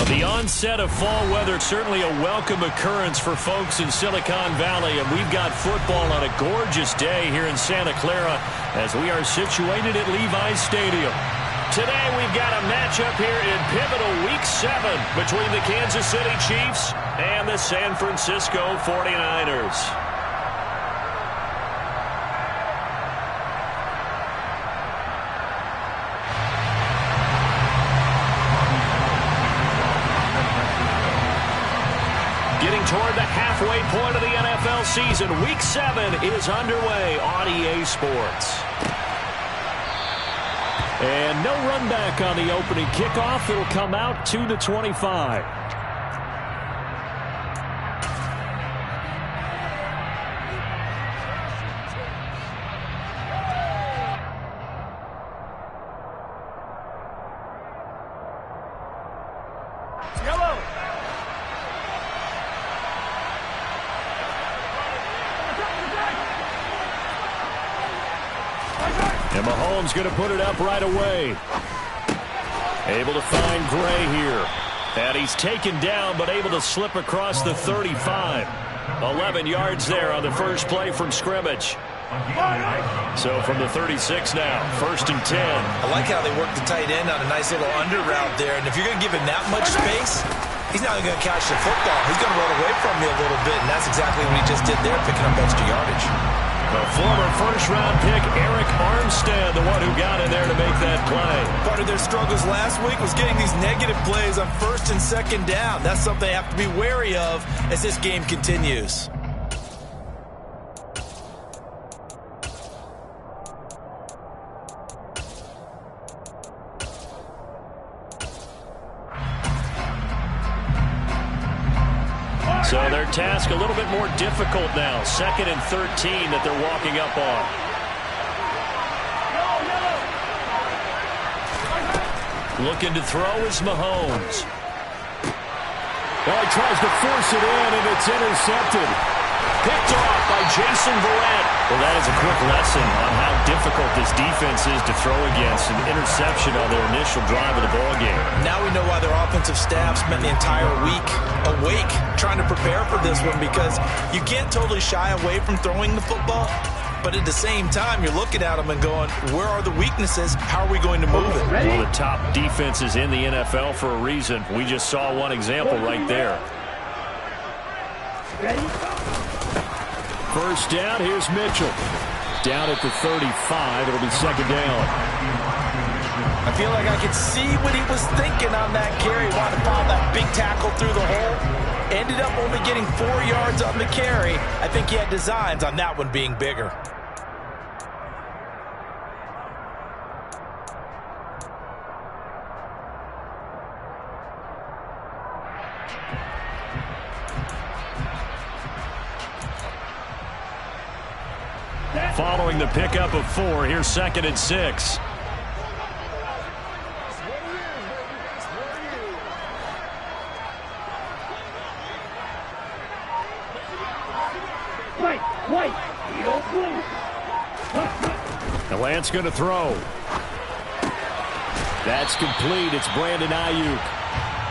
The onset of fall weather, certainly a welcome occurrence for folks in Silicon Valley, and we've got football on a gorgeous day here in Santa Clara as we are situated at Levi's Stadium. Today we've got a matchup here in pivotal Week 7 between the Kansas City Chiefs and the San Francisco 49ers. Toward the halfway point of the NFL season, Week 7 is underway on EA Sports. And no run back on the opening kickoff. It'll come out 2-25. And Mahomes going to put it up right away. Able to find Gray here. And he's taken down, but able to slip across the 35. 11 yards there on the first play from scrimmage. So from the 36 now, 1st and 10. I like how they work the tight end on a nice little under route there. And if you're going to give him that much space, he's not going to catch the football. He's going to run away from you a little bit, and that's exactly what he just did there, picking up extra yardage. The former first-round pick, Eric Armstead, the one who got in there to make that play. Part of their struggles last week was getting these negative plays on 1st and 2nd down. That's something they have to be wary of as this game continues. So their task a little bit more difficult now. 2nd and 13 that they're walking up on. Looking to throw is Mahomes. Well, he tries to force it in, and it's intercepted. Picked off by Jason Verrett. Well, that is a quick lesson on how difficult this defense is to throw against. An interception on their initial drive of the ballgame. Now we know why their offensive staff spent the entire week awake trying to prepare for this one, because you can't totally shy away from throwing the football. But at the same time, you're looking at them and going, where are the weaknesses? How are we going to move it? Well, the top defenses in the NFL for a reason. We just saw one example right there. Ready? First down, here's Mitchell. Down at the 35, it'll be 2nd down. I feel like I could see what he was thinking on that carry. Wanted to pile that big tackle through the hole. Ended up only getting 4 yards on the carry. I think he had designs on that one being bigger. Following the pickup of 4, here's 2nd and 6. The Lance going to throw. That's complete. It's Brandon Ayuk.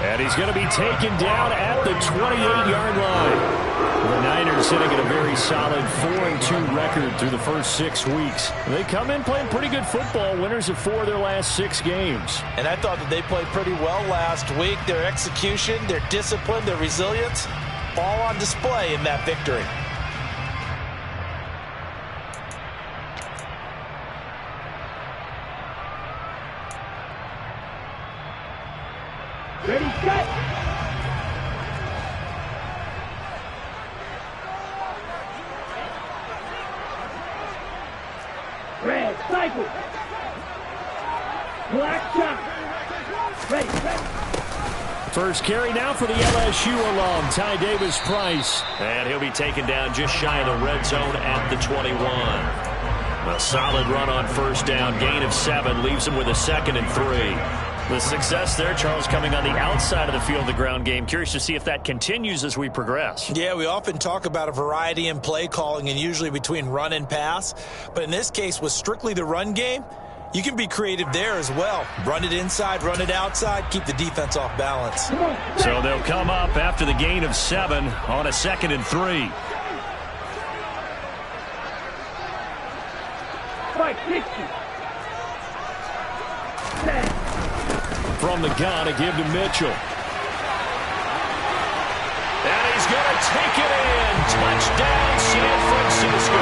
And he's going to be taken down at the 28-yard line. The Niners sitting at a very solid 4-2 record through the first 6 weeks. They come in playing pretty good football, winners of 4 of their last 6 games. And I thought that they played pretty well last week. Their execution, their discipline, their resilience, all on display in that victory. Ready, set. Red, cycle. Black shot. Ready, set. First carry now for the LSU alum, Ty Davis-Price. And he'll be taken down just shy of the red zone at the 21. A solid run on first down, gain of 7, leaves him with a 2nd and 3. The success there, Charles, coming on the outside of the field, the ground game. Curious to see if that continues as we progress. Yeah, we often talk about a variety in play calling and usually between run and pass. But in this case, with strictly the run game, You can be creative there as well. Run it inside, run it outside, keep the defense off balance. So they'll come up after the gain of 7 on a 2nd and 3. Fight 60. From the gun, a give to Mitchell. And he's going to take it in. Touchdown, San Francisco.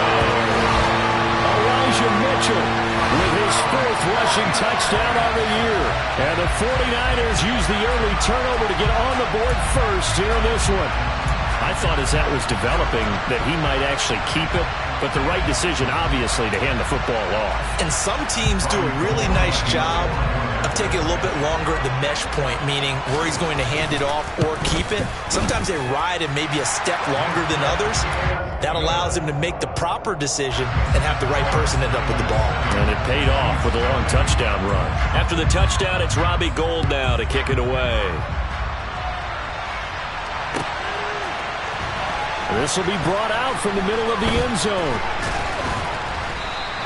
Elijah Mitchell with his 4th rushing touchdown on the year. And the 49ers use the early turnover to get on the board first here in this one. I thought as that was developing that he might actually keep it, but the right decision, obviously, to hand the football off. And some teams do a really nice job of taking a little bit longer at the mesh point, meaning where he's going to hand it off or keep it. Sometimes they ride it maybe a step longer than others. That allows him to make the proper decision and have the right person end up with the ball. And it paid off with a long touchdown run. After the touchdown, it's Robbie Gould now to kick it away. This will be brought out from the middle of the end zone.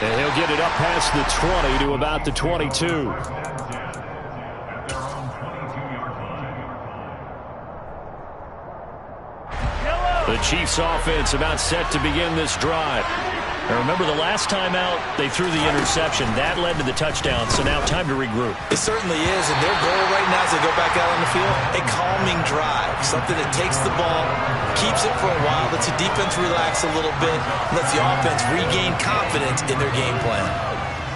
And he'll get it up past the 20 to about the 22. The Chiefs offense about set to begin this drive. Now remember, the last time out, they threw the interception. That led to the touchdown, so now time to regroup. It certainly is, and their goal right now as they go back out on the field, a calming drive, something that takes the ball, keeps it for a while, lets the defense relax a little bit, lets the offense regain confidence in their game plan.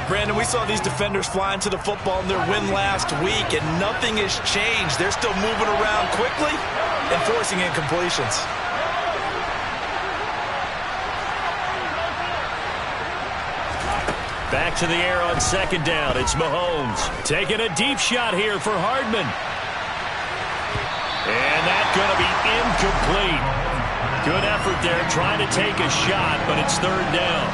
Brandon, we saw these defenders flying to the football in their win last week, and nothing has changed. They're still moving around quickly and forcing incompletions. Back to the air on 2nd down. It's Mahomes taking a deep shot here for Hardman. And that's going to be incomplete. Good effort there trying to take a shot, but it's 3rd down.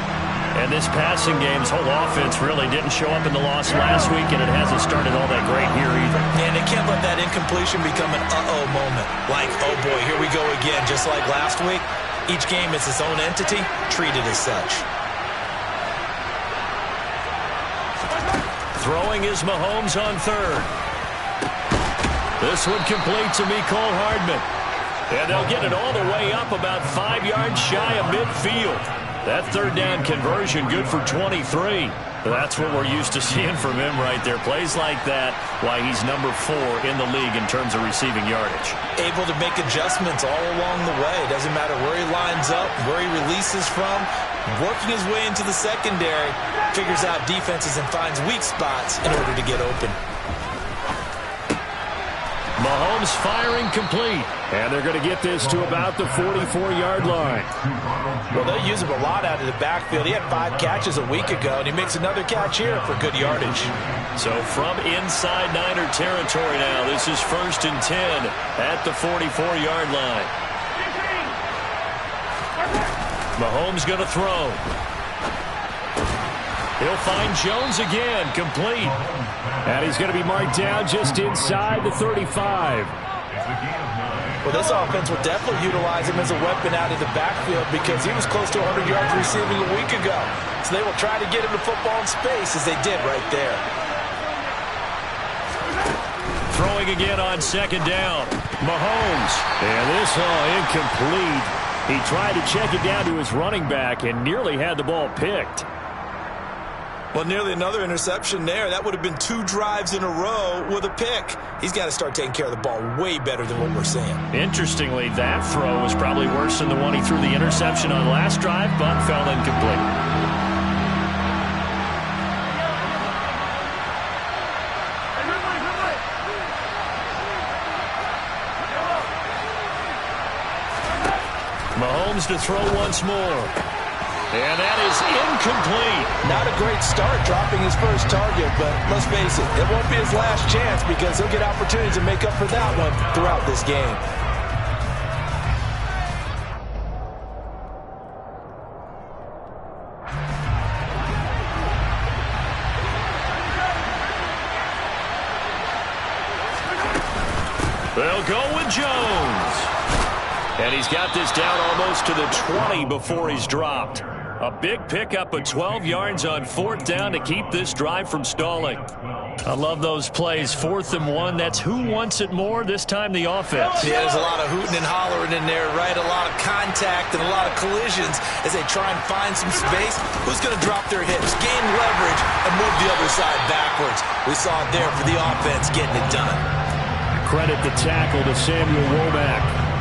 And this passing game's whole offense really didn't show up in the loss last week, and it hasn't started all that great here either. And they can't let that incompletion become an uh-oh moment. Like, oh boy, here we go again, just like last week. Each game is its own entity, treated as such. Throwing is Mahomes on 3rd. This one complete to Mecole Hardman. And they'll get it all the way up about 5 yards shy of midfield. That 3rd down conversion good for 23. That's what we're used to seeing from him right there. Plays like that, why he's number 4 in the league in terms of receiving yardage. Able to make adjustments all along the way. Doesn't matter where he lines up, where he releases from. Working his way into the secondary, figures out defenses and finds weak spots in order to get open. Mahomes firing complete. And they're going to get this to about the 44-yard line. Well, they'll use him a lot out of the backfield. He had 5 catches a week ago, and he makes another catch here for good yardage. So from inside Niner territory now, this is 1st and 10 at the 44-yard line. Mahomes going to throw. He'll find Jones again, complete. And he's going to be marked down just inside the 35. Well, this offense will definitely utilize him as a weapon out of the backfield because he was close to 100 yards receiving a week ago. So they will try to get him the football in space as they did right there. Throwing again on 2nd down. Mahomes. And this incomplete. He tried to check it down to his running back and nearly had the ball picked. Well, nearly another interception there. That would have been 2 drives in a row with a pick. He's got to start taking care of the ball way better than what we're seeing. Interestingly, that throw was probably worse than the one he threw the interception on last drive, but fell incomplete. Mahomes to throw once more. And that is incomplete. Not a great start dropping his first target, but let's face it, it won't be his last chance because he'll get opportunities to make up for that one throughout this game. They'll go with Jones. And he's got this down almost to the 20 before he's dropped. A big pickup of 12 yards on 4th down to keep this drive from stalling. I love those plays. 4th and 1. That's who wants it more. This time the offense. Yeah, there's a lot of hooting and hollering in there, right? A lot of contact and a lot of collisions as they try and find some space. Who's going to drop their hips, gain leverage, and move the other side backwards? We saw it there for the offense getting it done. Credit the tackle to Samuel Womack.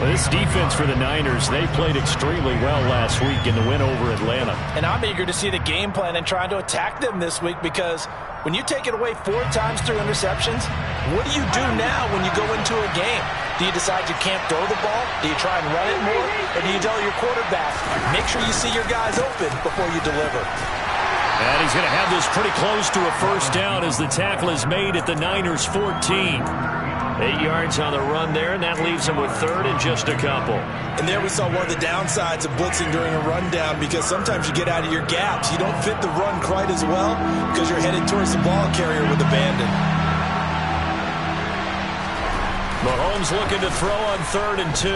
Well, this defense for the Niners, they played extremely well last week in the win over Atlanta. And I'm eager to see the game plan and trying to attack them this week, because when you take it away 4 times through interceptions, what do you do now when you go into a game? Do you decide you can't throw the ball? Do you try and run it more? Or do you tell your quarterback, make sure you see your guys open before you deliver? And he's going to have this pretty close to a first down as the tackle is made at the Niners' 14. 8 yards on the run there, and that leaves him with 3rd and just a couple. And there we saw one of the downsides of blitzing during a rundown, because sometimes you get out of your gaps. You don't fit the run quite as well because you're headed towards the ball carrier with abandon. Mahomes looking to throw on 3rd and 2.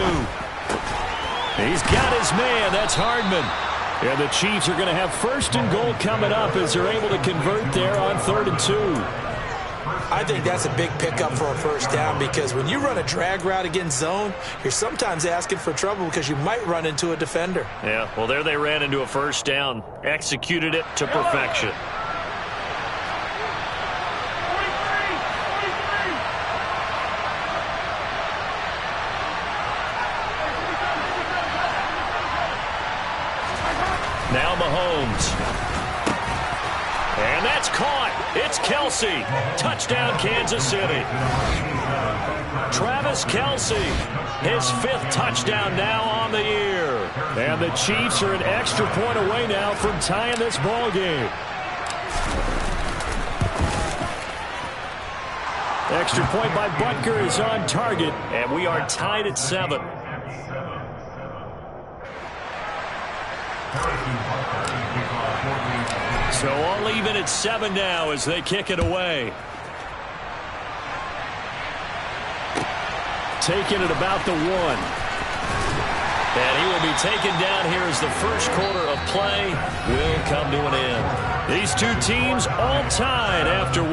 He's got his man. That's Hardman. And the Chiefs are going to have 1st and goal coming up as they're able to convert there on 3rd and 2. I think that's a big pickup for a first down, because when you run a drag route against zone, you're sometimes asking for trouble because you might run into a defender. Yeah, well, there they ran into a first down. Executed it to perfection. Now Mahomes. And that's caught. It's Kelce. Touchdown, Kansas City. Travis Kelce, his 5th touchdown now on the year. And the Chiefs are an extra point away now from tying this ball game. Extra point by Butker is on target, and we are tied at 7. So all even at 7 now as they kick it away. Taking it about the 1. And he will be taken down here as the first quarter of play will come to an end. These two teams all tied after 1.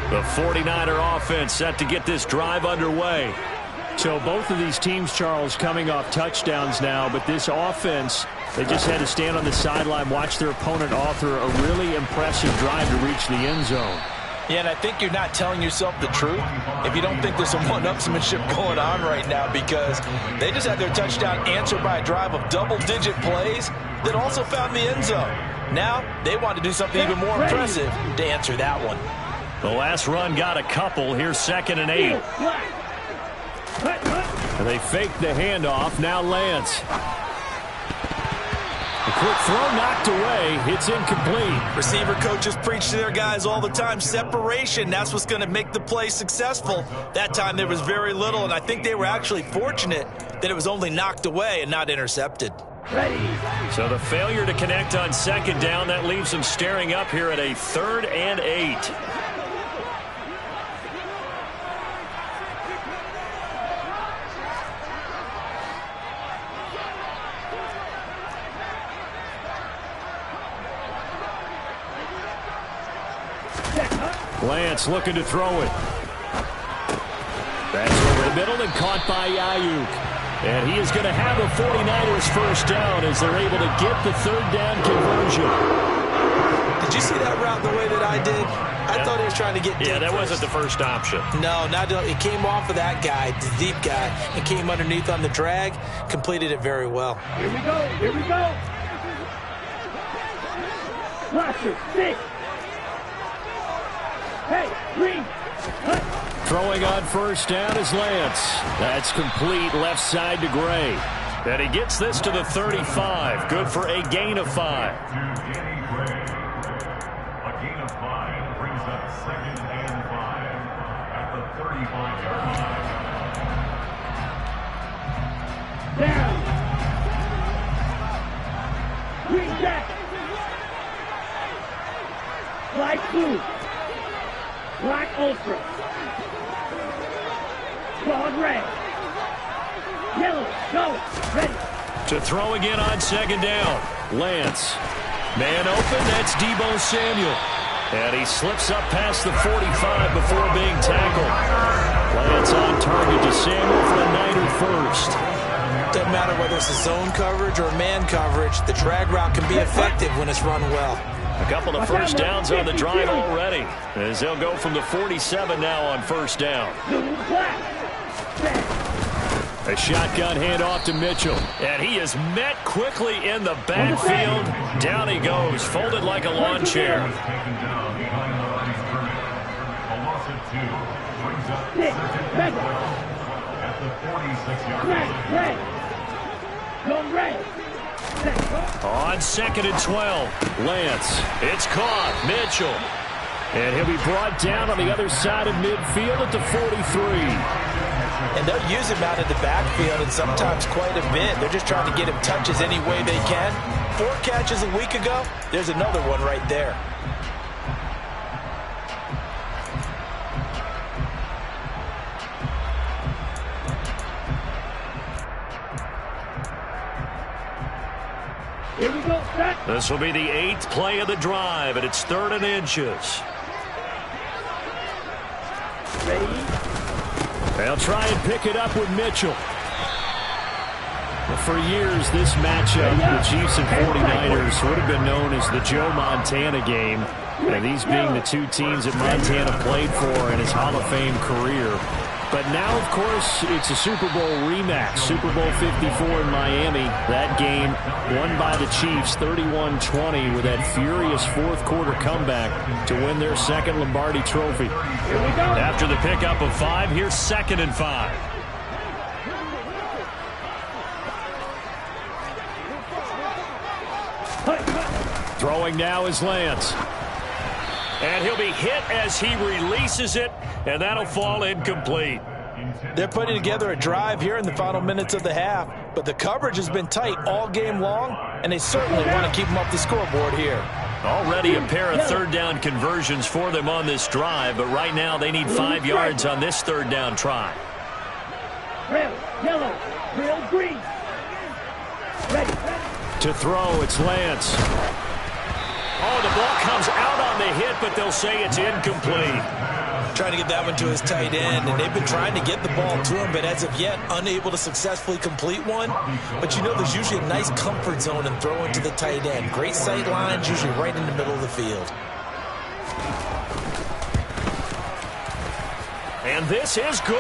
The 49er offense set to get this drive underway. So both of these teams, Charles, coming off touchdowns now, but this offense, they just had to stand on the sideline, watch their opponent author a really impressive drive to reach the end zone. Yeah, and I think you're not telling yourself the truth if you don't think there's some one-upsmanship going on right now, because they just had their touchdown answered by a drive of double-digit plays that also found the end zone. Now they want to do something even more impressive to answer that one. The last run got a couple. Here's 2nd and 8. And they fake the handoff. Now Lance. A quick throw knocked away. It's incomplete. Receiver coaches preach to their guys all the time. Separation, that's what's going to make the play successful. That time there was very little, and I think they were actually fortunate that it was only knocked away and not intercepted. So the failure to connect on 2nd down, that leaves them staring up here at a 3rd and 8. Lance looking to throw it. That's over the middle and caught by Ayuk. And he is going to have a 49ers first down as they're able to get the 3rd down conversion. Did you see that route the way that I did? I thought he was trying to get deep. Yeah, that first. wasn't the first option. No, it came off of that guy, the deep guy, and came underneath on the drag, completed it very well. Here we go. Here we go. Roster, 6. Hey, 3. Throwing on first down is Lance. That's complete left side to Gray. And he gets this to the 35. Good for a gain of 5. A gain of 5 brings up 2nd and 5 at the 35-yard line. Down. Green jack. Light blue. Black ultra. Claude red. Yellow. Go. Ready. To throw again on second down. Lance. Man open. That's Deebo Samuel. And he slips up past the 45 before being tackled. Lance on target to Samuel for a Niner first. Doesn't matter whether it's a zone coverage or man coverage, the drag route can be effective when it's run well. A couple of first downs on the drive already, as they'll go from the 47 now on first down. A shotgun handoff to Mitchell, and he is met quickly in the backfield. Down he goes, folded like a lawn chair. On 2nd and 12, Lance. It's caught. Mitchell. And he'll be brought down on the other side of midfield at the 43. And they'll use him out of the backfield, and sometimes quite a bit. They're just trying to get him touches any way they can. 4 catches a week ago. There's another one right there. Here we go, set. This will be the 8th play of the drive, and it's 3rd and inches. Ready. They'll try and pick it up with Mitchell. Well, for years, this matchup, the Chiefs and 49ers, would have been known as the Joe Montana game. And these being the two teams that Montana played for in his Hall of Fame career. But now, of course, it's a Super Bowl rematch. Super Bowl 54 in Miami. That game won by the Chiefs 31-20 with that furious fourth-quarter comeback to win their second Lombardi trophy. Here we go. After the pickup of 5, here's 2nd and 5. Throwing now is Lance. And he'll be hit as he releases it, and that'll fall incomplete. They're putting together a drive here in the final minutes of the half, but the coverage has been tight all game long, and they certainly want to keep them up the scoreboard here. Already a pair of 3rd down conversions for them on this drive, but right now they need 5 yards on this 3rd down try. Red, yellow, real green. Ready. To throw, it's Lance. Oh, the ball comes out on the hit, but they'll say it's incomplete. Trying to get that one to his tight end, and they've been trying to get the ball to him, but as of yet, unable to successfully complete one. But you know there's usually a nice comfort zone in throwing to the tight end. Great sight lines, usually right in the middle of the field. And this is good.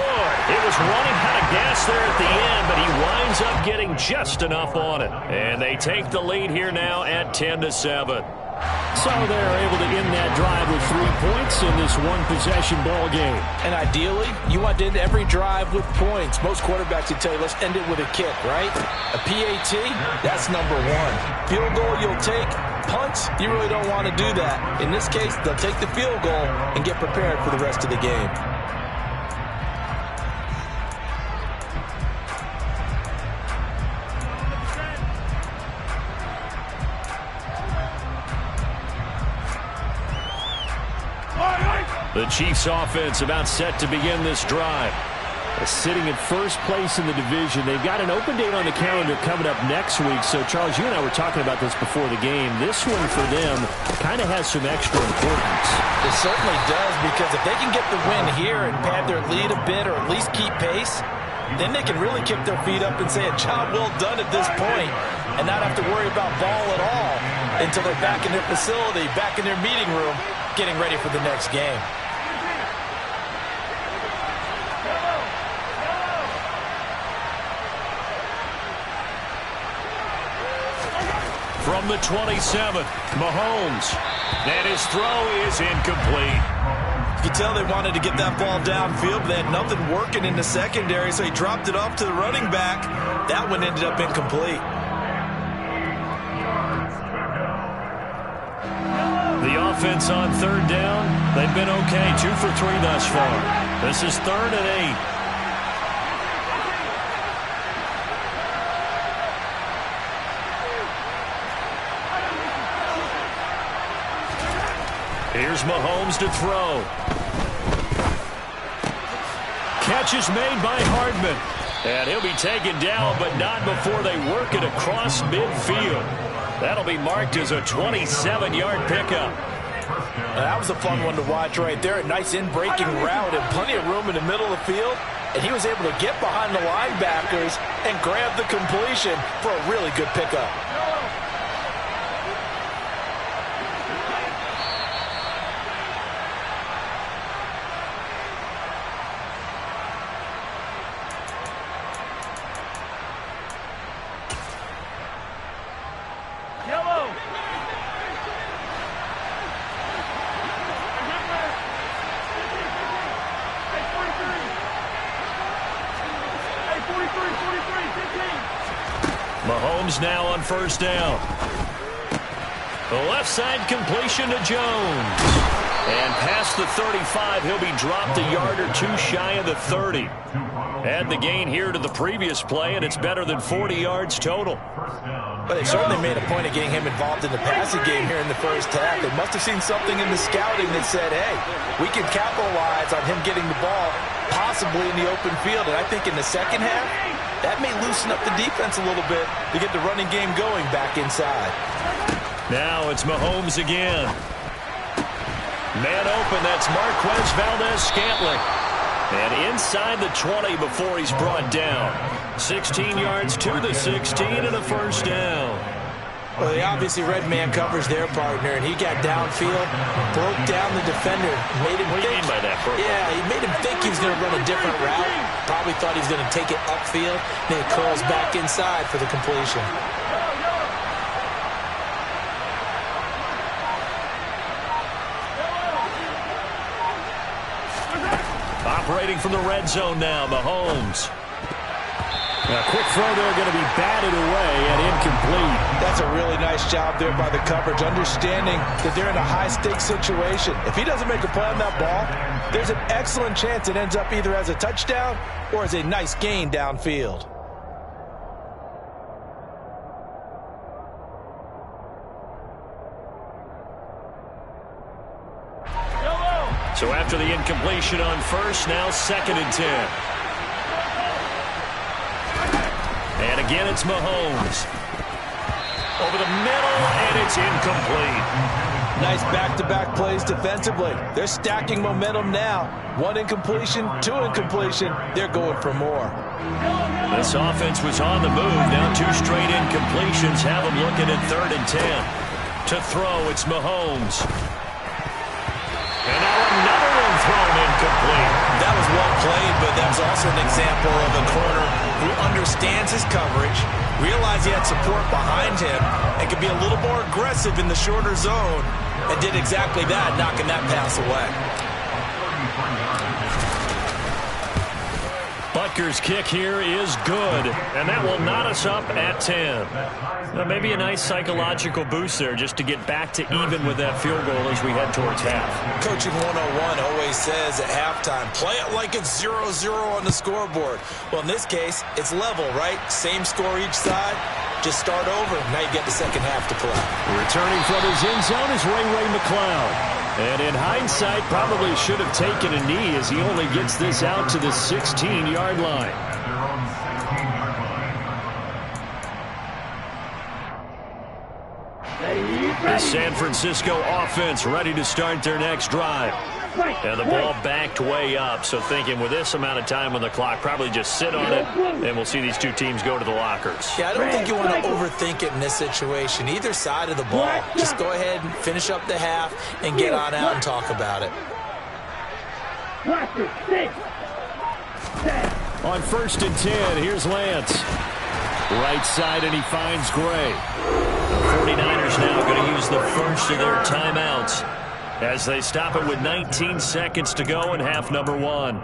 It was running out of gas there at the end, but he winds up getting just enough on it. And they take the lead here now at 10-7. So they're able to end that drive with 3 points in this one-possession ball game. And ideally, you want to end every drive with points. Most quarterbacks would tell you, let's end it with a kick, right? A PAT, that's number 1. Field goal you'll take. Punts, you really don't want to do that. In this case, they'll take the field goal and get prepared for the rest of the game. The Chiefs offense about set to begin this drive. Sitting at first place in the division. They've got an open date on the calendar coming up next week. So, Charles, you and I were talking about this before the game. This one for them kind of has some extra importance. It certainly does, because if they can get the win here and pad their lead a bit or at least keep pace, then they can really kick their feet up and say a job well done at this point and not have to worry about ball at all until they're back in their facility, back in their meeting room, getting ready for the next game. From the 27th, Mahomes. And his throw is incomplete. You can tell they wanted to get that ball downfield, but they had nothing working in the secondary, so he dropped it off to the running back. That one ended up incomplete. The offense on 3rd down, they've been okay. 2 for 3 thus far. This is 3rd and 8. Here's Mahomes to throw. Catch is made by Hardman. And he'll be taken down, but not before they work it across midfield. That'll be marked as a 27-yard pickup. That was a fun one to watch right there. A nice in-breaking route and plenty of room in the middle of the field. And he was able to get behind the linebackers and grab the completion for a really good pickup. Mahomes now on first down. The left side completion to Jones. And past the 35, he'll be dropped a yard or two shy of the 30. Add the gain here to the previous play, and it's better than 40 yards total. But they certainly made a point of getting him involved in the passing game here in the first half. They must have seen something in the scouting that said, hey, we can capitalize on him getting the ball possibly in the open field. And I think in the second half, that may loosen up the defense a little bit to get the running game going back inside. Now it's Mahomes again. Man open, that's Marquez Valdes-Scantling. And inside the 20 before he's brought down. 16 yards to the 16 and a first down. Well, they obviously read man coverage their partner, and he got downfield, broke down the defender. What do you mean by that, Bert? Yeah, he made him think he was going to run a different route. Probably thought he was going to take it upfield. Then it curls back inside for the completion. Operating from the red zone now, Mahomes. A quick throw there, going to be batted away and incomplete. That's a really nice job there by the coverage, understanding that they're in a high-stakes situation. If he doesn't make a play on that ball, there's an excellent chance it ends up either as a touchdown or as a nice gain downfield. So after the incompletion on first, now 2nd and 10. And again, it's Mahomes. Over the middle, and it's incomplete. Nice back-to-back plays defensively. They're stacking momentum now. 1 incompletion, 2 incompletion. They're going for more. This offense was on the move. Now 2 straight incompletions have them looking at 3rd and 10. To throw, it's Mahomes. And now another one thrown incomplete. That was well played, but that was also an example of a corner who understands his coverage, realized he had support behind him, and could be a little more aggressive in the shorter zone, and did exactly that, knocking that pass away. Butker's kick here is good, and that will knot us up at 10. Maybe a nice psychological boost there just to get back to even with that field goal as we head towards half. Coaching 101 always says at halftime, play it like it's 0-0 on the scoreboard. Well, in this case, it's level, right? Same score each side. Just start over. Now you get the second half to play. Returning from his end zone is Ray McCloud. And in hindsight, probably should have taken a knee as he only gets this out to the 16-yard line. The San Francisco offense ready to start their next drive. And the ball backed way up, so thinking with this amount of time on the clock, probably just sit on it, and we'll see these two teams go to the lockers. Yeah, I don't think you want to overthink it in this situation. Either side of the ball, just go ahead and finish up the half and get on out and talk about it. On 1st and 10, here's Lance. Right side, and he finds Gray. The 49ers now going to use the first of their timeouts as they stop it with 19 seconds to go in half number 1.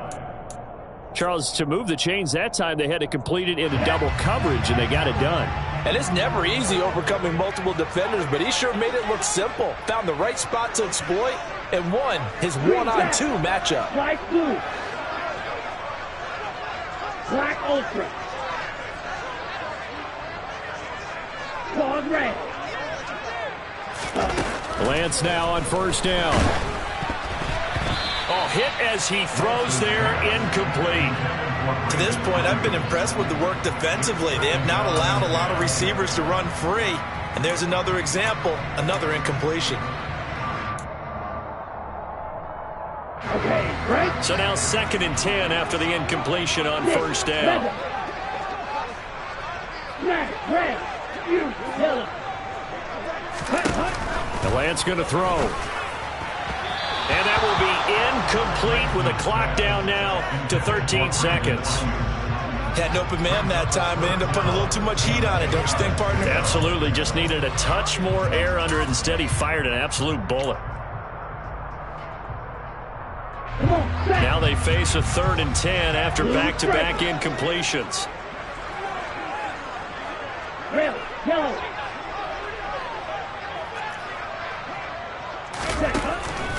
Charles, to move the chains that time, they had to complete it into double coverage, and they got it done. And it's never easy overcoming multiple defenders, but he sure made it look simple. Found the right spot to exploit and won his 1-on-2 matchup. Black blue. Black ultra. Dog red. Lance now on first down. Oh, hit as he throws there, incomplete. To this point, I've been impressed with the work defensively. They have not allowed a lot of receivers to run free. And there's another example, another incompletion. Okay, right. So now 2nd and 10 after the incompletion on first down. Smack, red, you, yellow. And Lance going to throw. And that will be incomplete with a clock down now to 13 seconds. Had an open man that time, but ended up putting a little too much heat on it, don't you think, partner? Absolutely. Just needed a touch more air under it. Instead, he fired an absolute bullet. Now they face a 3rd and 10 after back-to-back incompletions. Red, yellow.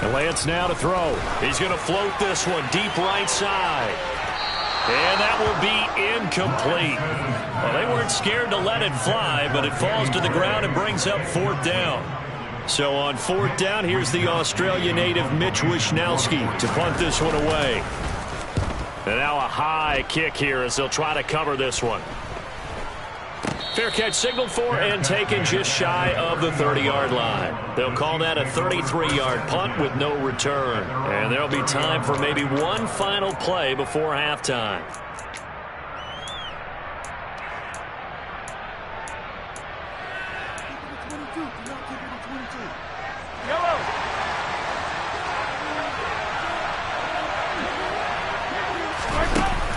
And Lance now to throw. He's going to float this one deep right side. And that will be incomplete. Well, they weren't scared to let it fly, but it falls to the ground and brings up 4th down. So on 4th down, here's the Australia native Mitch Wishnowsky to punt this one away. And now a high kick here as they'll try to cover this one. Fair catch signaled for and taken just shy of the 30-yard line. They'll call that a 33-yard punt with no return. And there'll be time for maybe one final play before halftime.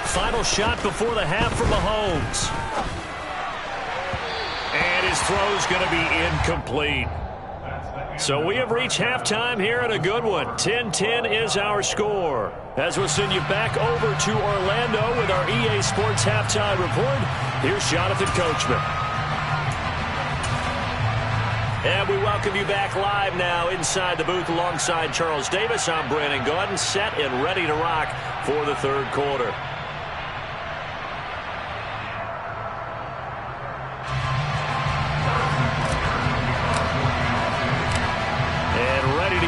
Final shot before the half from Mahomes. And his throw's going to be incomplete. So we have reached halftime here in a good one. 10-10 is our score. As we'll send you back over to Orlando with our EA Sports Halftime Report, here's Jonathan Coachman. And we welcome you back live now inside the booth alongside Charles Davis. I'm Brandon Gaudin, set and ready to rock for the 3rd quarter.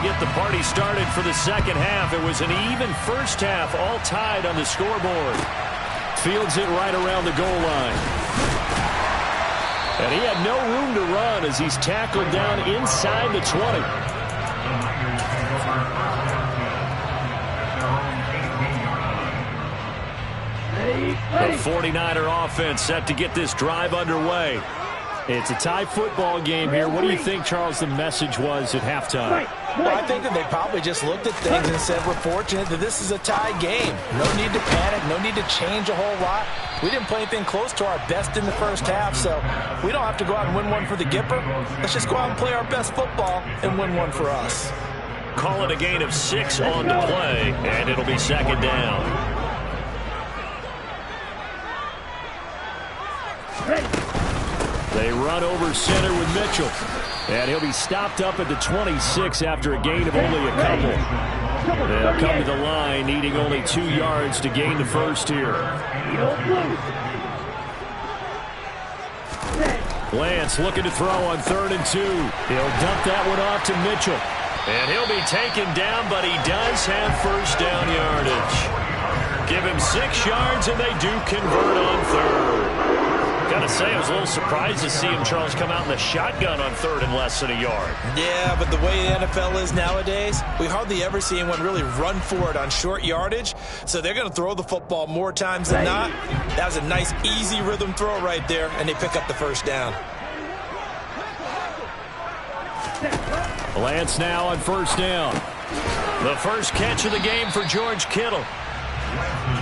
Get the party started for the 2nd half. It was an even first half, all tied on the scoreboard. Fields it right around the goal line. And he had no room to run as he's tackled down inside the 20. The 49er offense set to get this drive underway. It's a tie football game here. What do you think, Charles, the message was at halftime? Well, I think that they probably just looked at things and said, we're fortunate that this is a tie game. No need to panic. No need to change a whole lot. We didn't play anything close to our best in the first half, so we don't have to go out and win one for the Gipper. Let's just go out and play our best football and win one for us. Call it a gain of 6 on the play, and it'll be 2nd down. They run over center with Mitchell. And he'll be stopped up at the 26 after a gain of only a couple. They'll come to the line, needing only 2 yards to gain the first here. Lance looking to throw on 3rd and 2. He'll dump that one off to Mitchell. And he'll be taken down, but he does have first down yardage. Give him 6 yards, and they do convert on 3rd. Gotta say, I was a little surprised to see him, Charles, come out in the shotgun on 3rd and less than a yard. Yeah, but the way the NFL is nowadays, we hardly ever see anyone really run for it on short yardage. So they're going to throw the football more times than not. That was a nice, easy rhythm throw right there, and they pick up the first down. Lance now on first down. The first catch of the game for George Kittle.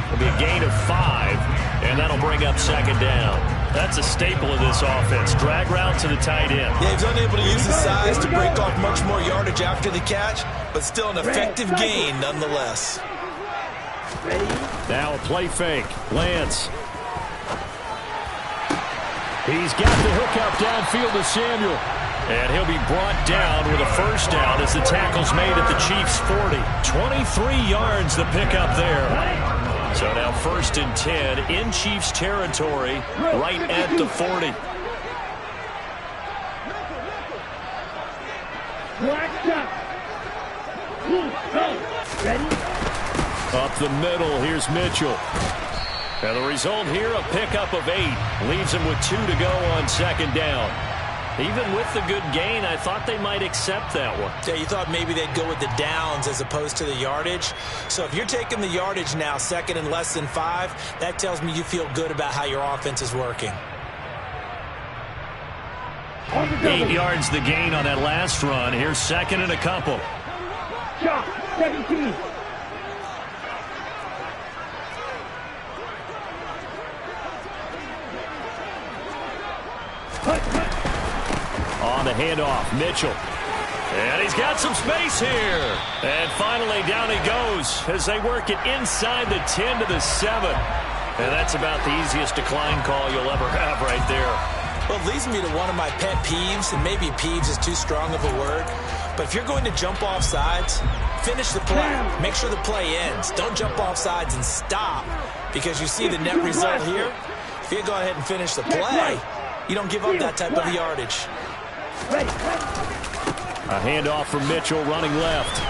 It'll be a gain of 5, and that'll bring up 2nd down. That's a staple of this offense. Drag route to the tight end. Yeah, he's unable to use his size to break off much more yardage after the catch, but still an effective gain nonetheless. Now a play fake. Lance. He's got the hook out downfield to Samuel. And he'll be brought down with a first down as the tackle's made at the Chiefs' 40. 23 yards the pickup there. So now 1st and 10 in Chiefs territory right at the 40. Shot. Go. Ready? Up the middle, here's Mitchell. And the result here, a pickup of 8. Leaves him with 2 to go on second down. Even with the good gain, I thought they might accept that one. Yeah, you thought maybe they'd go with the downs as opposed to the yardage. So if you're taking the yardage now, second and less than 5, that tells me you feel good about how your offense is working. 8 yards the gain on that last run. Here's second and a couple. Shot. 17. On the handoff, Mitchell. And he's got some space here. And finally, down he goes as they work it inside the 10 to the 7. And that's about the easiest decline call you'll ever have right there. Well, it leads me to one of my pet peeves, and maybe peeves is too strong of a word. But if you're going to jump off sides, finish the play. Make sure the play ends. Don't jump off sides and stop, because you see the net result here. If you go ahead and finish the play, you don't give up that type of yardage. A handoff from Mitchell running left.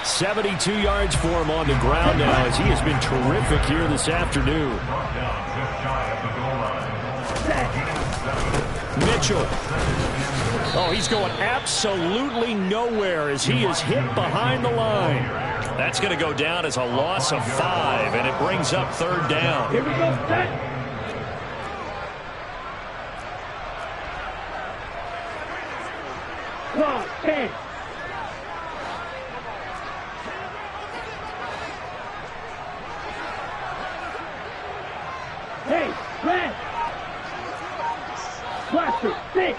72 yards for him on the ground now as he has been terrific here this afternoon. Mitchell. Oh, he's going absolutely nowhere as he is hit behind the line. That's going to go down as a loss of 5, and it brings up third down. Here we go, set. Clock, 10. Hey, red. Blaster, 6.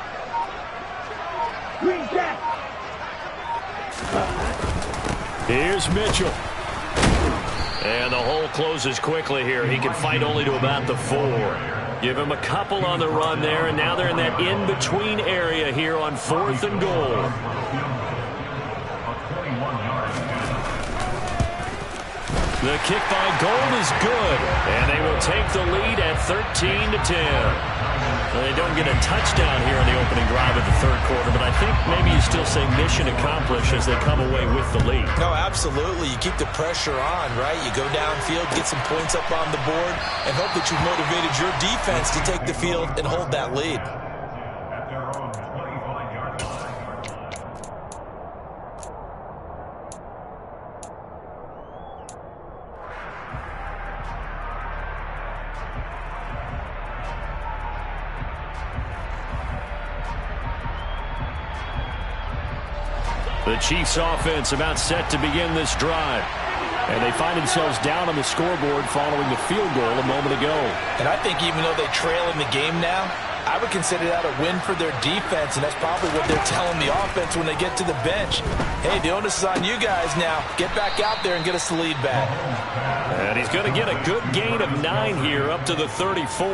Green jack. Here's Mitchell. And the hole closes quickly here. He can fight only to about the 4. Give him a couple on the run there, and now they're in that in-between area here on 4th and goal. The kick by Gold is good, and they will take the lead at 13 to 10. Well, they don't get a touchdown here in the opening drive of the third quarter, but I think maybe you still say mission accomplished as they come away with the lead. No, absolutely. You keep the pressure on, right? You go downfield, get some points up on the board, and hope that you've motivated your defense to take the field and hold that lead. At their own 25-yard line. The Chiefs offense about set to begin this drive. And they find themselves down on the scoreboard following the field goal a moment ago. And I think even though they trail in the game now, I would consider that a win for their defense, and that's probably what they're telling the offense when they get to the bench. Hey, the onus is on you guys now. Get back out there and get us the lead back. And he's going to get a good gain of 9 here up to the 34.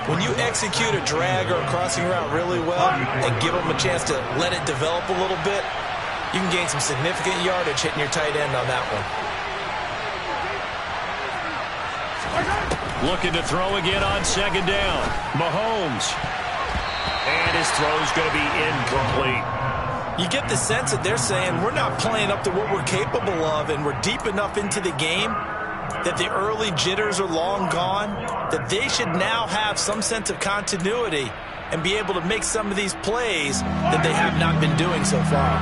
When you execute a drag or a crossing route really well and give them a chance to let it develop a little bit, you can gain some significant yardage hitting your tight end on that one. Looking to throw again on second down. Mahomes. And his throw's going to be incomplete. You get the sense that they're saying we're not playing up to what we're capable of, and we're deep enough into the game that the early jitters are long gone, that they should now have some sense of continuity and be able to make some of these plays that they have not been doing so far.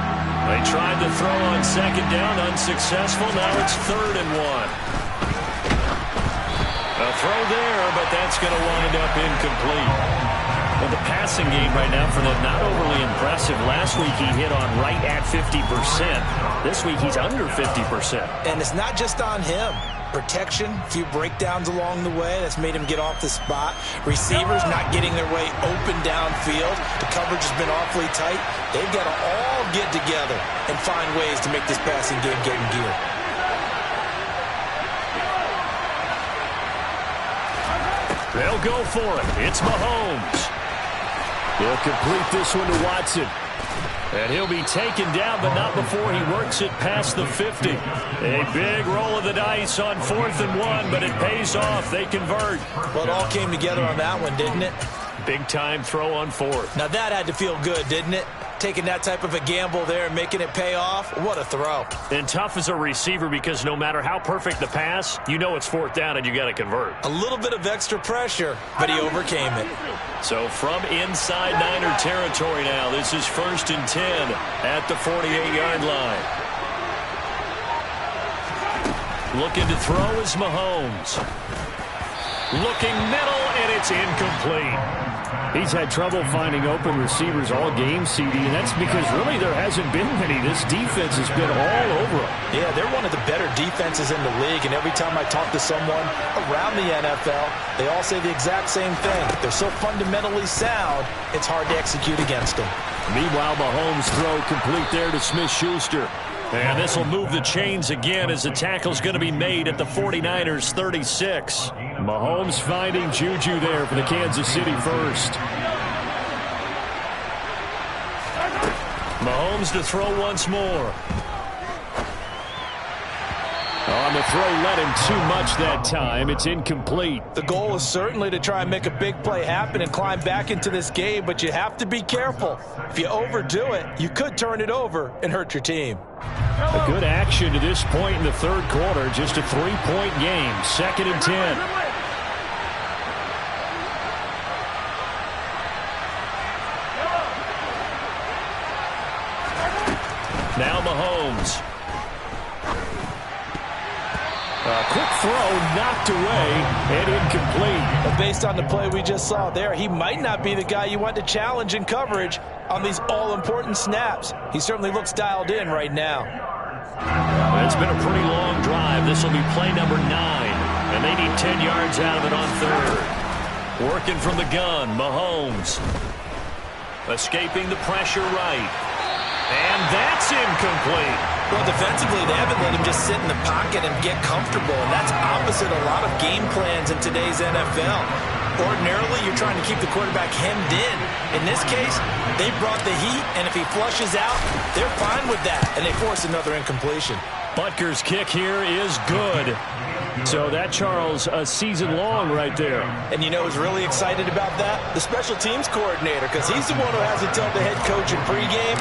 They tried to throw on second down, unsuccessful. Now it's 3rd and 1. A throw there, but that's going to wind up incomplete. Well, the passing game right now for them, not overly impressive. Last week he hit on right at 50%. This week he's under 50%. And it's not just on him. Protection, a few breakdowns along the way. That's made him get off the spot. Receivers not getting their way open downfield. The coverage has been awfully tight. They've got to all get together and find ways to make this passing game get in gear. They'll go for it. It's Mahomes. He'll complete this one to Watson. And he'll be taken down, but not before he works it past the 50. A big roll of the dice on 4th and 1, but it pays off. They convert. Well, it all came together on that one, didn't it? Big time throw on 4th. Now that had to feel good, didn't it? taking that type of a gamble there and making it pay off. What a throw. And tough as a receiver because no matter how perfect the pass, you know it's fourth down and you got to convert. A little bit of extra pressure, but he overcame it. So from inside Niner territory now, this is 1st and 10 at the 48-yard line. Looking to throw is Mahomes. Looking middle, and it's incomplete. He's had trouble finding open receivers all game, CD, and that's because really there hasn't been many. This defense has been all over him. Yeah, they're one of the better defenses in the league, and every time I talk to someone around the NFL, they all say the exact same thing. They're so fundamentally sound, it's hard to execute against them. Meanwhile, Mahomes' throw complete there to Smith-Schuster. And this will move the chains again as the tackle's going to be made at the 49ers 36. Mahomes finding Juju there for the Kansas City first. Mahomes to throw once more. On the throw, let him too much that time. It's incomplete. The goal is certainly to try and make a big play happen and climb back into this game, but you have to be careful. If you overdo it, you could turn it over and hurt your team. A good action to this point in the third quarter. Just a 3-point game. 2nd and 10. Now Mahomes. A quick throw knocked away and incomplete. But based on the play we just saw there, he might not be the guy you want to challenge in coverage on these all-important snaps. He certainly looks dialed in right now. It's been a pretty long drive. This will be play number 9, and they need 10 yards out of it on third. Working from the gun, Mahomes. Escaping the pressure right. And that's incomplete. Well, defensively, they haven't let him just sit in the pocket and get comfortable, and that's opposite a lot of game plans in today's NFL. Ordinarily, you're trying to keep the quarterback hemmed in. In this case, they brought the heat, and if he flushes out, they're fine with that, and they force another incompletion. Butker's kick here is good. So that, Charles, a season long right there. And you know who's really excited about that? The special teams coordinator, because he's the one who has to tell the head coach in pregame,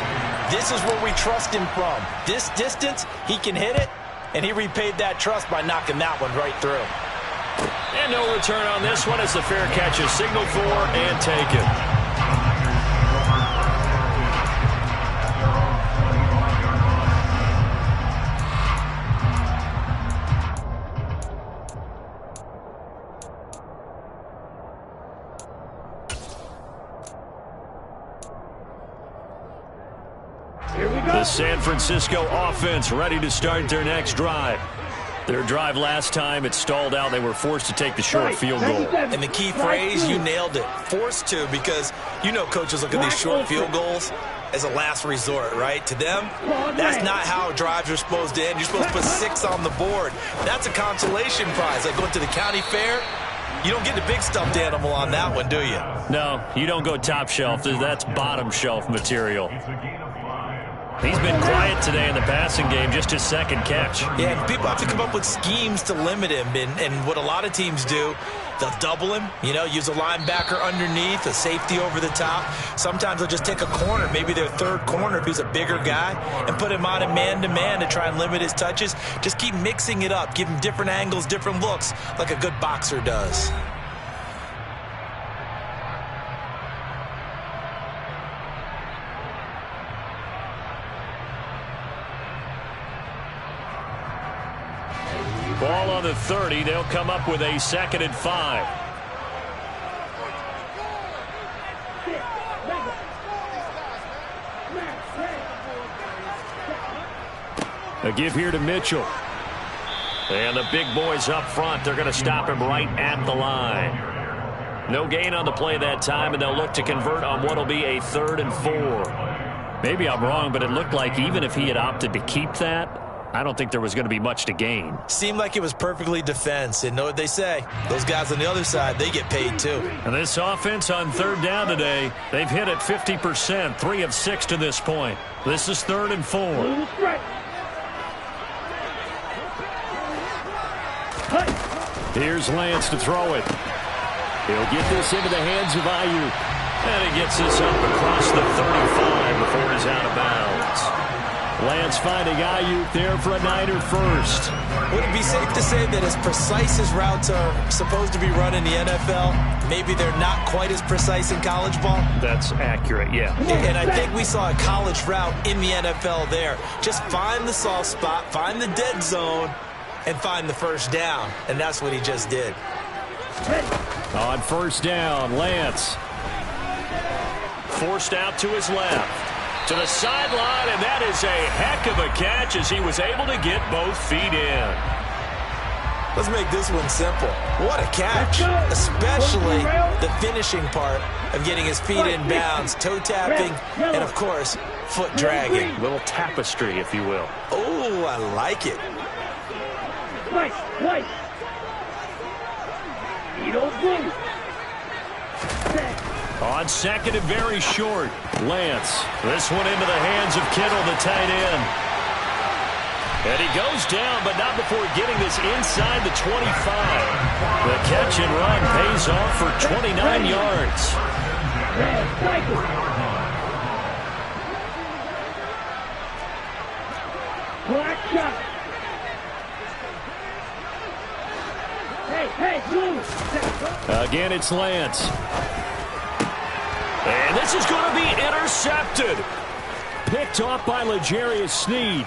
this is where we trust him from. This distance, he can hit it, and he repaid that trust by knocking that one right through. And no return on this one as the fair catch is signaled for and taken. The San Francisco offense ready to start their next drive. Their drive last time, it stalled out. They were forced to take the short field goal. And the key phrase, you nailed it. Forced to, because you know coaches look at these short field goals as a last resort, right? To them, that's not how drives are supposed to end. You're supposed to put 6 on the board. That's a consolation prize. Like going to the county fair, you don't get the big stuffed animal on that one, do you? No, you don't go top shelf. That's bottom shelf material. He's been quiet today in the passing game, just his second catch. Yeah, people have to come up with schemes to limit him, and what a lot of teams do, they'll double him, you know, use a linebacker underneath, a safety over the top. Sometimes they'll just take a corner, maybe their third corner if he's a bigger guy, and put him on a man-to-man to try and limit his touches. Just keep mixing it up, give him different angles, different looks, like a good boxer does. Ball on the 30. They'll come up with a 2nd and 5. A give here to Mitchell. And the big boys up front, they're going to stop him right at the line. No gain on the play that time, and they'll look to convert on what will be a 3rd and 4. Maybe I'm wrong, but it looked like even if he had opted to keep that, I don't think there was going to be much to gain. Seemed like it was perfectly defense. And know what they say? Those guys on the other side, they get paid too. And this offense on 3rd down today, they've hit it 50%, 3 of 6 to this point. This is 3rd and 4. Here's Lance to throw it. He'll get this into the hands of Ayuk. And he gets this up across the 35 before he's out of bounds. Lance finding Ayuk there for a Niner first. Would it be safe to say that as precise as routes are supposed to be run in the NFL, maybe they're not quite as precise in college ball? That's accurate, yeah. And I think we saw a college route in the NFL there. Just find the soft spot, find the dead zone, and find the first down. And that's what he just did. On first down, Lance. Forced out to his left. To the sideline, and that is a heck of a catch as he was able to get both feet in. Let's make this one simple. What a catch, especially the finishing part of getting his feet in bounds, toe tapping, and of course, foot dragging. A little tapestry, if you will. Oh, I like it. Twice. You don't move. On second and very short, Lance. This one into the hands of Kittle, the tight end. And he goes down, but not before getting this inside the 25. The catch and run pays off for 29 yards. Black shot. Hey, move. Again, it's Lance. And this is going to be intercepted. Picked off by L'Jarius Sneed.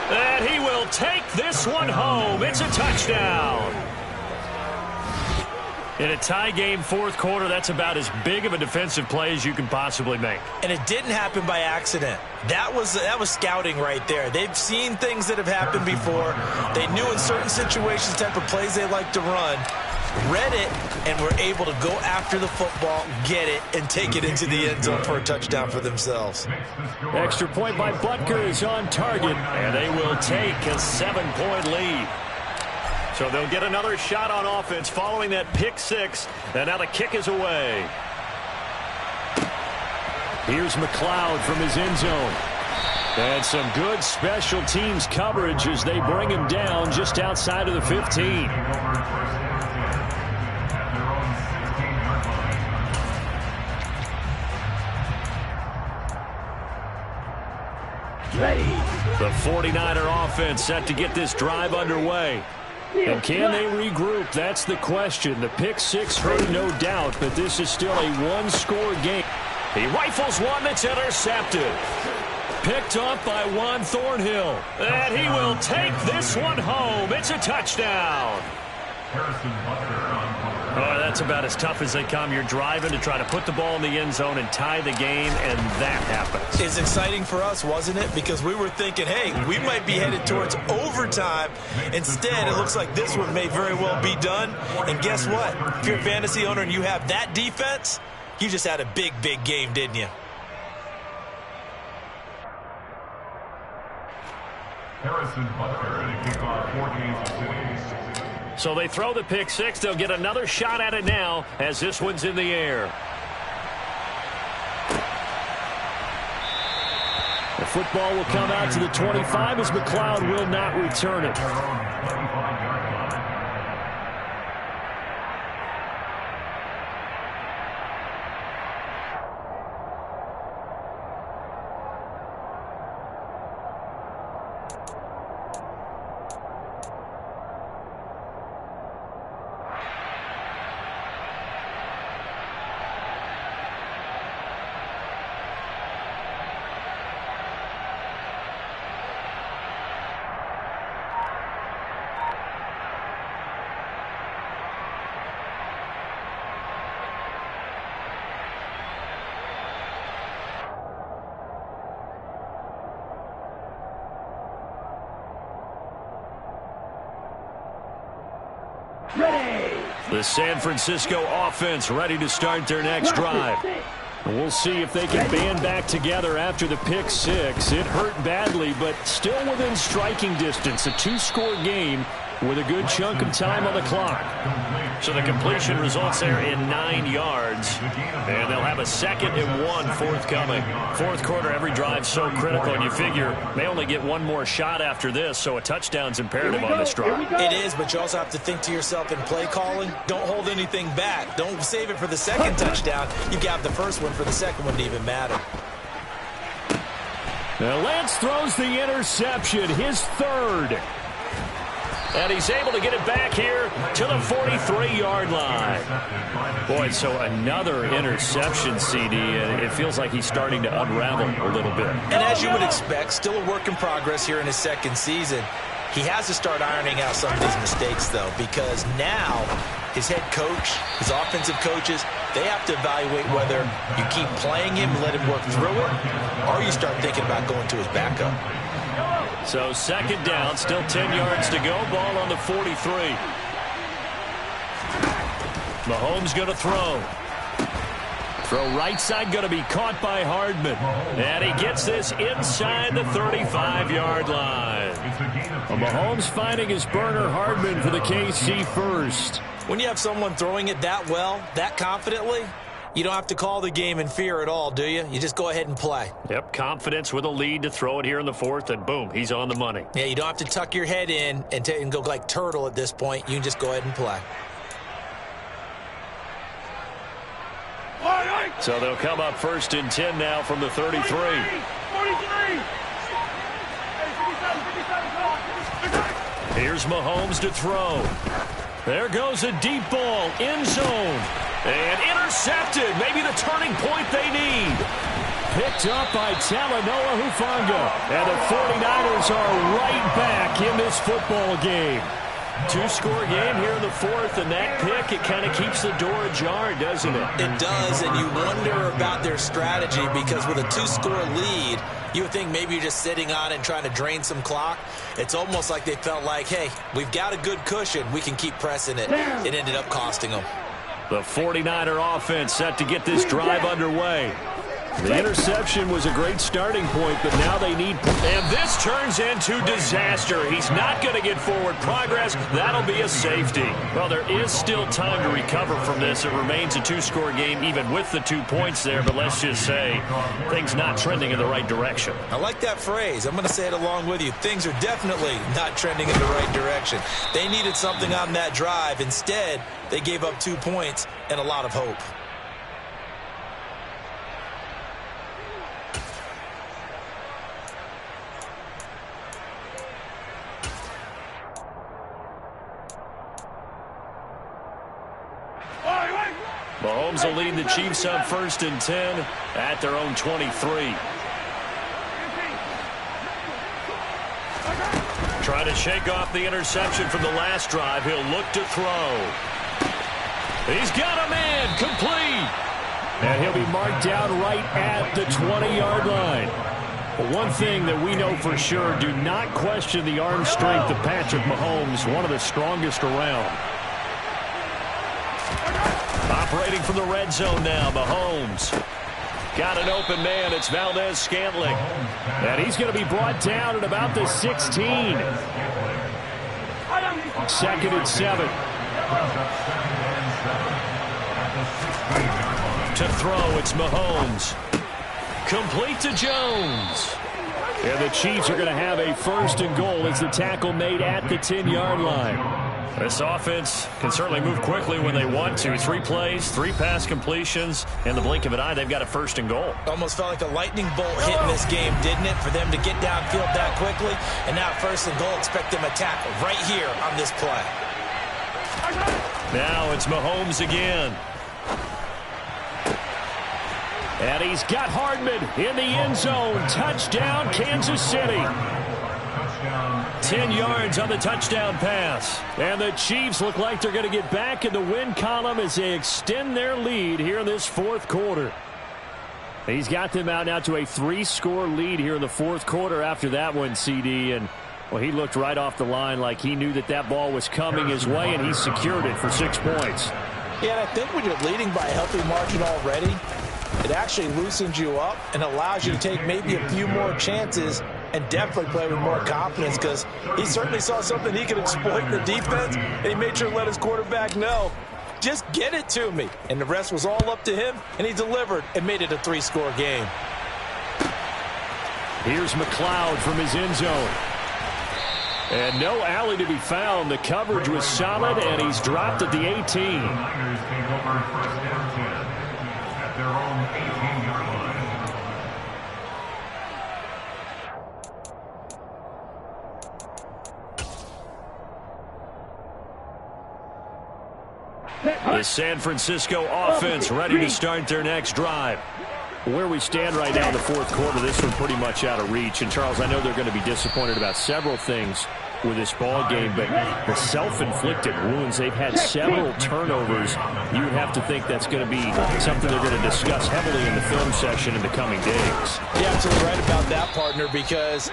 And he will take this one home. It's a touchdown. In a tie game, fourth quarter, that's about as big of a defensive play as you can possibly make. And it didn't happen by accident. That was scouting right there. They've seen things that have happened before. They knew in certain situations the type of plays they like to run, read it, and were able to go after the football, get it, and take it into the end zone for a touchdown for themselves. Extra point by Butker is on target, and they will take a 7-point lead. So they'll get another shot on offense following that pick six, and now the kick is away. Here's McLeod from his end zone. And some good special teams coverage as they bring him down just outside of the 15. Ready. The 49er offense set to get this drive underway. And can they regroup? That's the question. The pick six hurt, no doubt, but this is still a one-score game. He rifles one that's intercepted. Picked off by Juan Thornhill. And he will take this one home. It's a touchdown. Oh, that's about as tough as they come. You're driving to try to put the ball in the end zone and tie the game, and that happens. It's exciting for us, wasn't it? Because we were thinking, hey, we might be headed towards overtime. Instead, it looks like this one may very well be done. And guess what? If you're a fantasy owner and you have that defense, you just had a big, big game, didn't you? Harrison Butker to kick off 4 games of cities. So they throw the pick six. They'll get another shot at it now as this one's in the air. The football will come out to the 25 as McLeod will not return it. Ready. The San Francisco offense ready to start their next drive. We'll see if they can band back together after the pick six. It hurt badly, but still within striking distance. A two-score game with a good chunk of time on the clock. So the completion results there in 9 yards. And they'll have a 2nd and 1 forthcoming. Fourth quarter, every drive so critical, and you figure they only get one more shot after this, so a touchdown's imperative on this drive. It is, but you also have to think to yourself in play calling, don't hold anything back. Don't save it for the second touchdown. You got the first one for the second one to even matter. Now Lance throws the interception, his 3rd. And he's able to get it back here to the 43-yard line. Boy, so another interception, CD, and it feels like he's starting to unravel a little bit. And as you would expect, still a work in progress here in his second season. He has to start ironing out some of these mistakes, though, because now his head coach, his offensive coaches, they have to evaluate whether you keep playing him and let him work through it, or you start thinking about going to his backup. So 2nd down, still 10 yards to go. Ball on the 43. Mahomes going to throw. Throw right side going to be caught by Hardman. And he gets this inside the 35-yard line. Well, Mahomes finding his burner, Hardman, for the KC first. When you have someone throwing it that well, that confidently, you don't have to call the game in fear at all, do you? You just go ahead and play. Yep, confidence with a lead to throw it here in the 4th, and boom, he's on the money. Yeah, you don't have to tuck your head in and go like turtle at this point. You can just go ahead and play. So they'll come up 1st and 10 now from the 33. 43. Here's Mahomes to throw. There goes a deep ball, end zone. And intercepted, maybe the turning point they need. Picked up by Talanoa Hufanga. And the 49ers are right back in this football game. 2-score game here in the 4th, and that pick, it kind of keeps the door ajar, doesn't it? It does, and you wonder about their strategy because with a 2-score lead, you would think maybe you're just sitting on it and trying to drain some clock. It's almost like they felt like, hey, we've got a good cushion. We can keep pressing it. It ended up costing them. The 49er offense set to get this drive underway. The interception was a great starting point, but now they need... And this turns into disaster. He's not going to get forward progress. That'll be a safety. Well, there is still time to recover from this. It remains a 2-score game, even with the 2 points there, but let's just say things not trending in the right direction. I like that phrase. I'm going to say it along with you. Things are definitely not trending in the right direction. They needed something on that drive. Instead, they gave up 2 points and a lot of hope. Mahomes will lead the Chiefs up 1st and 10 at their own 23. Trying to shake off the interception from the last drive. He'll look to throw. He's got a man complete. And he'll be marked down right at the 20-yard line. But one thing that we know for sure, do not question the arm strength of Patrick Mahomes, one of the strongest around. Operating from the red zone now, Mahomes. Got an open man. It's Valdez-Scantling. And he's going to be brought down at about the 16. 2nd and 7. To throw, it's Mahomes. Complete to Jones. And the Chiefs are going to have a 1st and goal as the tackle made at the 10-yard line. This offense can certainly move quickly when they want to. 3 plays, 3 pass completions. In the blink of an eye, they've got a 1st and goal. Almost felt like a lightning bolt hit in this game, didn't it? For them to get downfield that quickly. And now 1st and goal, expect them to tackle right here on this play. Now it's Mahomes again. And he's got Hardman in the end zone. Touchdown, Kansas City. 10 yards on the touchdown pass. And the Chiefs look like they're going to get back in the win column as they extend their lead here in this 4th quarter. He's got them out now to a 3-score lead here in the 4th quarter after that one, CD. And, well, he looked right off the line like he knew that that ball was coming his way, and he secured it for 6 points. Yeah, and I think when you're leading by a healthy margin already, it actually loosens you up and allows you to take maybe a few more chances and definitely play with more confidence because he certainly saw something he could exploit in the defense, and he made sure to let his quarterback know, just get it to me. And the rest was all up to him, and he delivered and made it a 3-score game. Here's McLeod from his end zone. And no alley to be found. The coverage was solid, and he's dropped at the 18. The Niners take over first down 10 at their own 18-yard line. The San Francisco offense ready to start their next drive. Where we stand right now in the fourth quarter, this one's pretty much out of reach. And, Charles, I know they're going to be disappointed about several things with this ball game, but the self-inflicted wounds, they've had several turnovers. You would have to think that's going to be something they're going to discuss heavily in the film session in the coming days. You're absolutely right about that, partner, because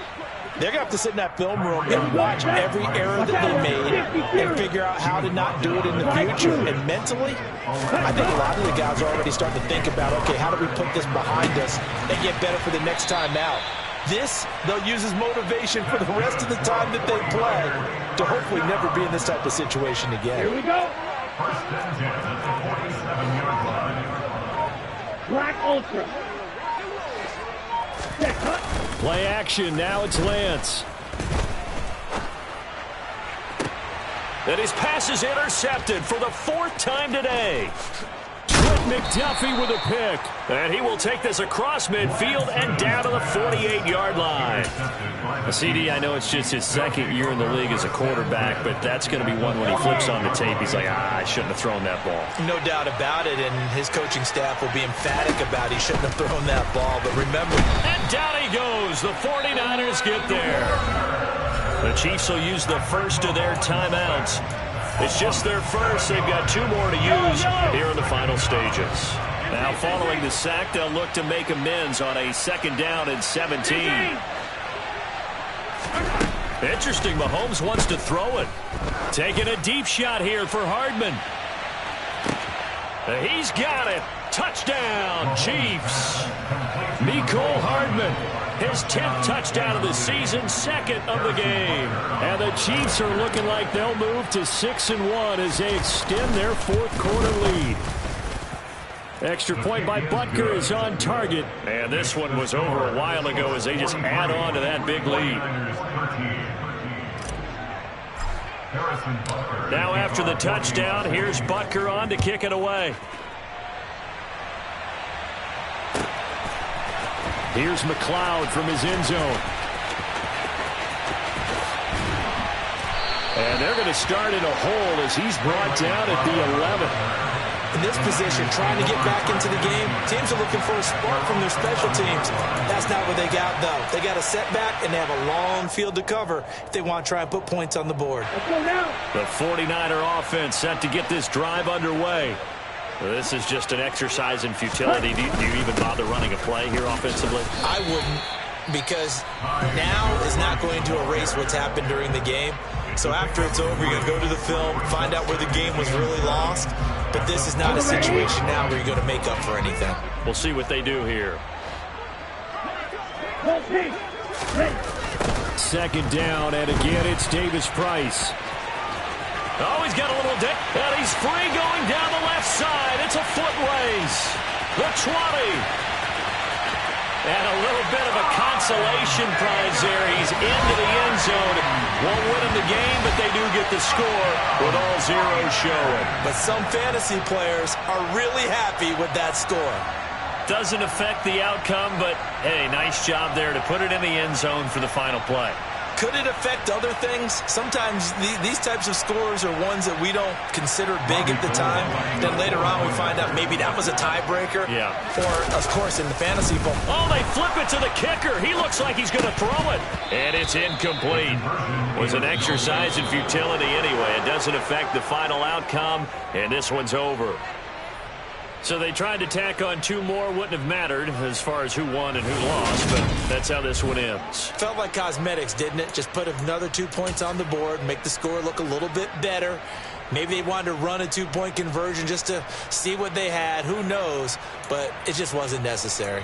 they're going to have to sit in that film room and watch every error that they made and figure out how to not do it in the future. And mentally, I think a lot of the guys are already starting to think about, okay, how do we put this behind us and get better for the next time out? This, they'll use as motivation for the rest of the time that they play to hopefully never be in this type of situation again. Here we go. First and 10 at the 47-yard line. Black Ultra. Set, cut. Play action. Now it's Lance. And his pass is intercepted for the 4th time today. McDuffie with a pick. And he will take this across midfield and down to the 48-yard line. CD, I know it's just his second year in the league as a quarterback, but that's going to be one when he flips on the tape. He's like, I shouldn't have thrown that ball. No doubt about it, and his coaching staff will be emphatic about he shouldn't have thrown that ball. But remember, and down he goes. The 49ers get there. The Chiefs will use the first of their timeouts. It's just their first. They've got 2 more to use here in the final stages. Now, following the sack, they'll look to make amends on a 2nd down and 17. Interesting. Mahomes wants to throw it. Taking a deep shot here for Hardman. He's got it. Touchdown, Chiefs. Mecole Hardman, his 10th touchdown of the season, 2nd of the game. And the Chiefs are looking like they'll move to 6-1 as they extend their 4th quarter lead. Extra point by Butker is on target. And this one was over a while ago as they just add on to that big lead. Now after the touchdown, here's Butker on to kick it away. Here's McLeod from his end zone. And they're going to start in a hole as he's brought down at the 11. in this position, trying to get back into the game. Teams are looking for a spark from their special teams. That's not what they got, though. They got a setback, and they have a long field to cover if they want to try and put points on the board. Let's go now. The 49er offense set to get this drive underway. This is just an exercise in futility. Do you even bother running a play here offensively? I wouldn't, because now is not going to erase what's happened during the game. So after it's over, you're going to go to the film, find out where the game was really lost. But this is not a situation now where you're going to make up for anything. We'll see what they do here. Second down, and again, it's Davis Price. Oh, he's got a little dip, and he's free going down the left side. It's a foot race. The 20. And a little bit of a consolation prize there. He's into the end zone. Won't win him the game, but they do get the score with all zeros showing. But some fantasy players are really happy with that score. Doesn't affect the outcome, but, hey, nice job there to put it in the end zone for the final play. Could it affect other things? Sometimes these types of scores are ones that we don't consider big at the time. Then later on we find out maybe that was a tiebreaker. Yeah. Or, of course, in the fantasy football. Oh, they flip it to the kicker. He looks like he's going to throw it. And it's incomplete. It was an exercise in futility anyway. It doesn't affect the final outcome, and this one's over. So they tried to tack on two more. Wouldn't have mattered as far as who won and who lost, but that's how this one ends. Felt like cosmetics, didn't it? Just put another 2 points on the board, make the score look a little bit better. Maybe they wanted to run a 2-point conversion just to see what they had. Who knows? But it just wasn't necessary.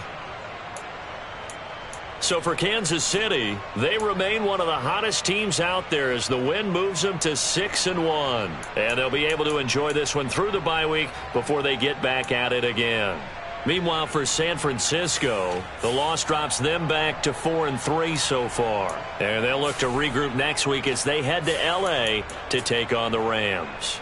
So for Kansas City, they remain one of the hottest teams out there as the win moves them to 6-1. And they'll be able to enjoy this one through the bye week before they get back at it again. Meanwhile, for San Francisco, the loss drops them back to 4-3 so far. And they'll look to regroup next week as they head to L.A. to take on the Rams.